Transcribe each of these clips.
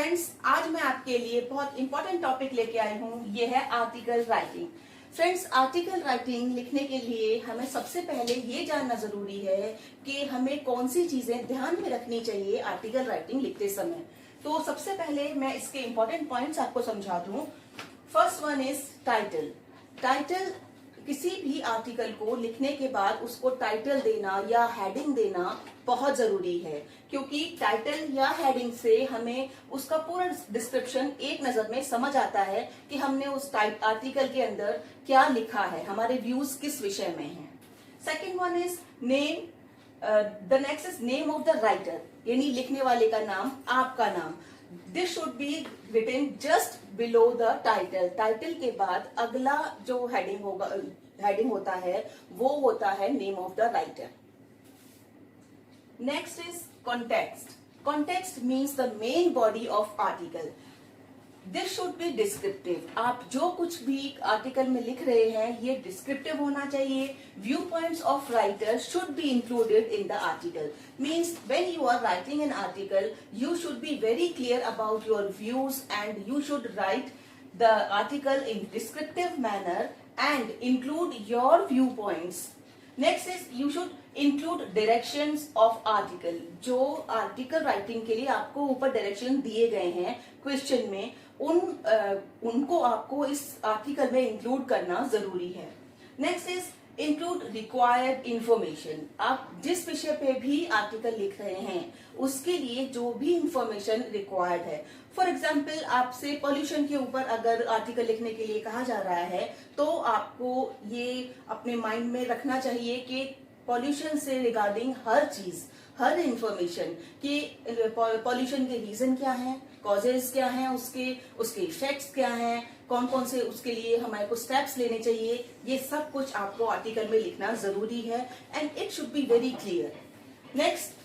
Friends, आज मैं आपके लिए बहुत इंपॉर्टेंट टॉपिक लेके आई हूँ। ये है article writing. Friends, article writing लिखने के लिए हमें सबसे पहले ये जानना जरूरी है कि हमें कौन सी चीजें ध्यान में रखनी चाहिए आर्टिकल राइटिंग लिखते समय। तो सबसे पहले मैं इसके इंपॉर्टेंट पॉइंट्स आपको समझा दूं। First one is title. Title, किसी भी आर्टिकल को लिखने के बाद उसको टाइटल देना या हेडिंग देना बहुत जरूरी है, क्योंकि टाइटल या हेडिंग से हमें उसका पूरा डिस्क्रिप्शन एक नजर में समझ आता है कि हमने उस आर्टिकल के अंदर क्या लिखा है, हमारे व्यूज किस विषय में हैं। Second one is name. The next is name of the writer, यानी लिखने वाले का नाम, आपका नाम। This should be written just below the title. Title के बाद अगला जो हेडिंग होता है वो होता है name of the writer. Next is context. Context means the main body of article. This should B descriptive. आप जो कुछ भी आर्टिकल में लिख रहे हैं ये डिस्क्रिप्टिव होना चाहिए। View points of writer should be included in the article. Means when you are writing an article you should be very clear about your views and you should write the article in descriptive manner and include your viewpoints. Next is you should include directions of article. जो article writing के लिए आपको ऊपर direction दिए गए हैं question में, उनको आपको इस आर्टिकल में इंक्लूड करना जरूरी है। Next is include required information. आप जिस विषय पे भी आर्टिकल लिख रहे हैं उसके लिए जो भी इंफॉर्मेशन रिक्वायर्ड है। फॉर एग्जाम्पल, आपसे पॉल्यूशन के ऊपर अगर आर्टिकल लिखने के लिए कहा जा रहा है तो आपको ये अपने माइंड में रखना चाहिए कि पॉल्यूशन से रिगार्डिंग हर चीज, हर इंफॉर्मेशन कि पॉल्यूशन के रीजन क्या है, कॉजेज क्या हैं, उसके इफेक्ट्स क्या हैं, कौन कौन से उसके लिए हमारे को स्टेप्स लेने चाहिए, ये सब कुछ आपको आर्टिकल में लिखना जरूरी है and it should be very clear. Next,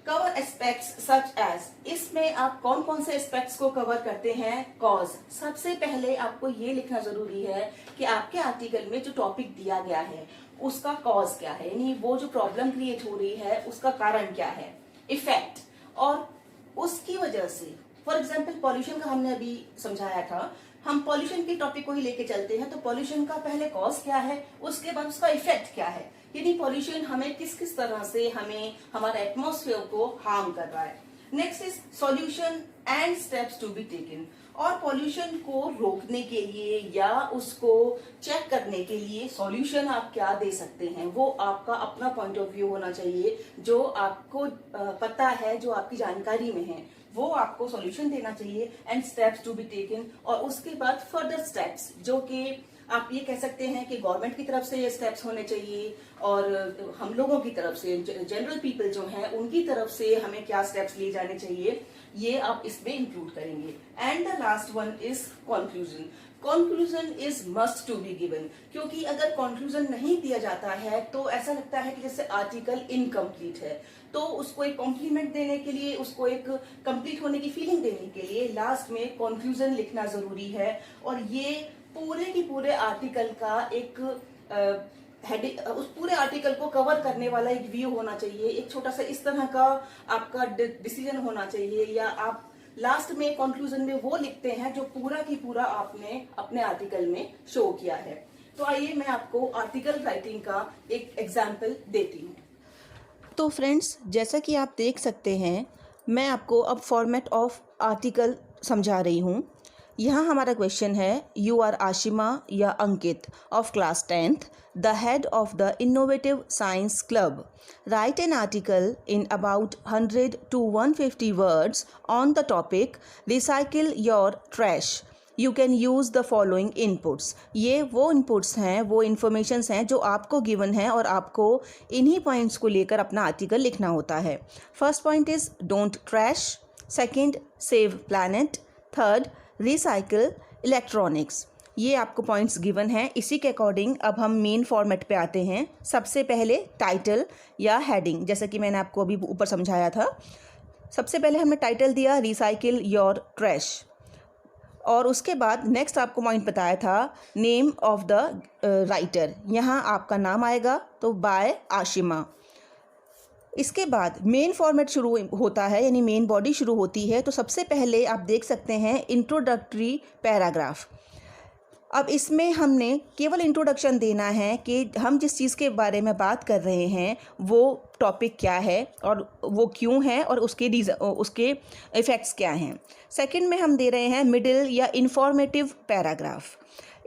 cover aspects such as. इसमें आप कौन कौन से एस्पेक्ट्स को कवर करते हैं? कॉज। सबसे पहले आपको ये लिखना जरूरी है कि आपके आर्टिकल में जो टॉपिक दिया गया है उसका कॉज क्या है, यानी वो जो प्रॉब्लम क्रिएट हो रही है उसका कारण क्या है। इफेक्ट, और उसकी वजह से, फॉर एग्जाम्पल पॉल्यूशन का हमने अभी समझाया था, हम पॉल्यूशन के टॉपिक को ही लेके चलते हैं तो पॉल्यूशन का पहले कॉज क्या है, उसके बाद उसका इफेक्ट क्या है, यानी पॉल्यूशन हमें किस किस तरह से हमें हमारे एटमॉस्फेयर को हार्म कर रहा है। Next is solution and steps to be taken. और पॉल्यूशन को रोकने के लिए या उसको चेक करने के लिए सॉल्यूशन आप क्या दे सकते हैं, वो आपका अपना पॉइंट ऑफ व्यू होना चाहिए, जो आपको पता है, जो आपकी जानकारी में है, वो आपको सॉल्यूशन देना चाहिए and steps to be taken. और उसके बाद फर्दर स्टेप्स, जो कि आप ये कह सकते हैं कि गवर्नमेंट की तरफ से ये स्टेप्स होने चाहिए और हम लोगों की तरफ से, जनरल पीपल जो हैं उनकी तरफ से हमें क्या स्टेप्स लिए जाने चाहिए, ये आप इसमें इंक्लूड करेंगे। And the last one is conclusion. Conclusion is must to be given, क्योंकि अगर कंक्लूजन नहीं दिया जाता है तो ऐसा लगता है कि जैसे आर्टिकल इनकम्प्लीट है। तो उसको एक कॉम्प्लीमेंट देने के लिए, उसको एक कंप्लीट होने की फीलिंग देने के लिए लास्ट में कंक्लूजन लिखना जरूरी है। और ये पूरे की पूरे आर्टिकल का एक उस पूरे आर्टिकल को कवर करने वाला एक व्यू होना चाहिए। एक छोटा सा इस तरह का आपका डिसीजन होना चाहिए, या आप लास्ट में कंक्लूजन में वो लिखते हैं जो पूरा की पूरा आपने अपने आर्टिकल में शो किया है। तो आइए मैं आपको आर्टिकल राइटिंग का एक एग्जाम्पल देती हूँ। तो फ्रेंड्स, जैसा कि आप देख सकते हैं, मैं आपको अब फॉर्मेट ऑफ आर्टिकल समझा रही हूँ। यहाँ हमारा क्वेश्चन है, यू आर आशिमा या Ankit of class 10th, the head of the innovative science club. Write an article in about 100 to 150 words on the topic recycle your trash. You can use the following inputs. ये वो inputs हैं, वो informations हैं जो आपको given है और आपको इन्हीं पॉइंट्स को लेकर अपना आर्टिकल लिखना होता है। First point is don't trash, second save planet, third recycle electronics. ये आपको पॉइंट्स गिवन हैं। इसी के अकॉर्डिंग अब हम मेन फॉर्मेट पे आते हैं। सबसे पहले टाइटल या हेडिंग, जैसा कि मैंने आपको अभी ऊपर समझाया था। सबसे पहले हमने टाइटल दिया रिसाइकिल योर ट्रैश, और उसके बाद नेक्स्ट आपको पॉइंट बताया था नेम ऑफ द राइटर। यहाँ आपका नाम आएगा तो बाय आशिमा। इसके बाद मेन फॉर्मेट शुरू होता है, यानी मेन बॉडी शुरू होती है। तो सबसे पहले आप देख सकते हैं इंट्रोडक्टरी पैराग्राफ। अब इसमें हमने केवल इंट्रोडक्शन देना है कि हम जिस चीज़ के बारे में बात कर रहे हैं वो टॉपिक क्या है और वो क्यों है और उसके इफ़ेक्ट्स क्या हैं। सेकंड में हम दे रहे हैं मिडिल या इंफॉर्मेटिव पैराग्राफ।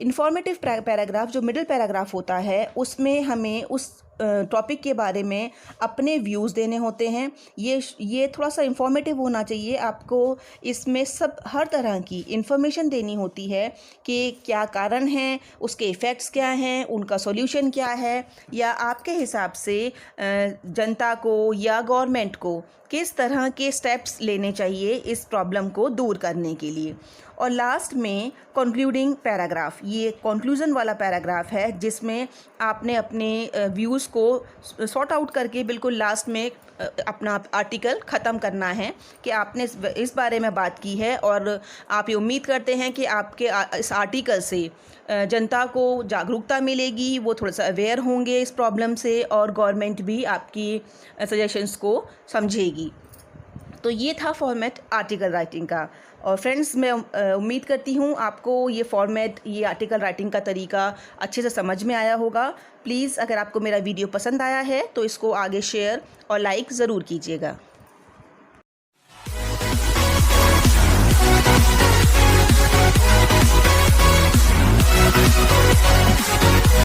इंफॉर्मेटिव पैराग्राफ जो मिडिल पैराग्राफ होता है उसमें हमें उस टॉपिक के बारे में अपने व्यूज़ देने होते हैं। ये थोड़ा सा इंफॉर्मेटिव होना चाहिए। आपको इसमें हर तरह की इन्फॉर्मेशन देनी होती है कि क्या कारण है, उसके इफ़ेक्ट्स क्या हैं, उनका सॉल्यूशन क्या है, या आपके हिसाब से जनता को या गवर्नमेंट को किस तरह के स्टेप्स लेने चाहिए इस प्रॉब्लम को दूर करने के लिए। और लास्ट में कंक्लूडिंग पैराग्राफ, ये कंक्लूज़न वाला पैराग्राफ है जिसमें आपने अपने व्यूज़ को सॉर्ट आउट करके बिल्कुल लास्ट में अपना आर्टिकल ख़त्म करना है कि आपने इस बारे में बात की है और आप ये उम्मीद करते हैं कि आपके इस आर्टिकल से जनता को जागरूकता मिलेगी, वो थोड़ा सा अवेयर होंगे इस प्रॉब्लम से और गवर्नमेंट भी आपकी सजेशंस को समझेगी। तो ये था फॉर्मेट आर्टिकल राइटिंग का। और फ्रेंड्स, मैं उम्मीद करती हूँ आपको ये फॉर्मेट, ये आर्टिकल राइटिंग का तरीका अच्छे से समझ में आया होगा। प्लीज़ अगर आपको मेरा वीडियो पसंद आया है तो इसको आगे शेयर और लाइक ज़रूर कीजिएगा।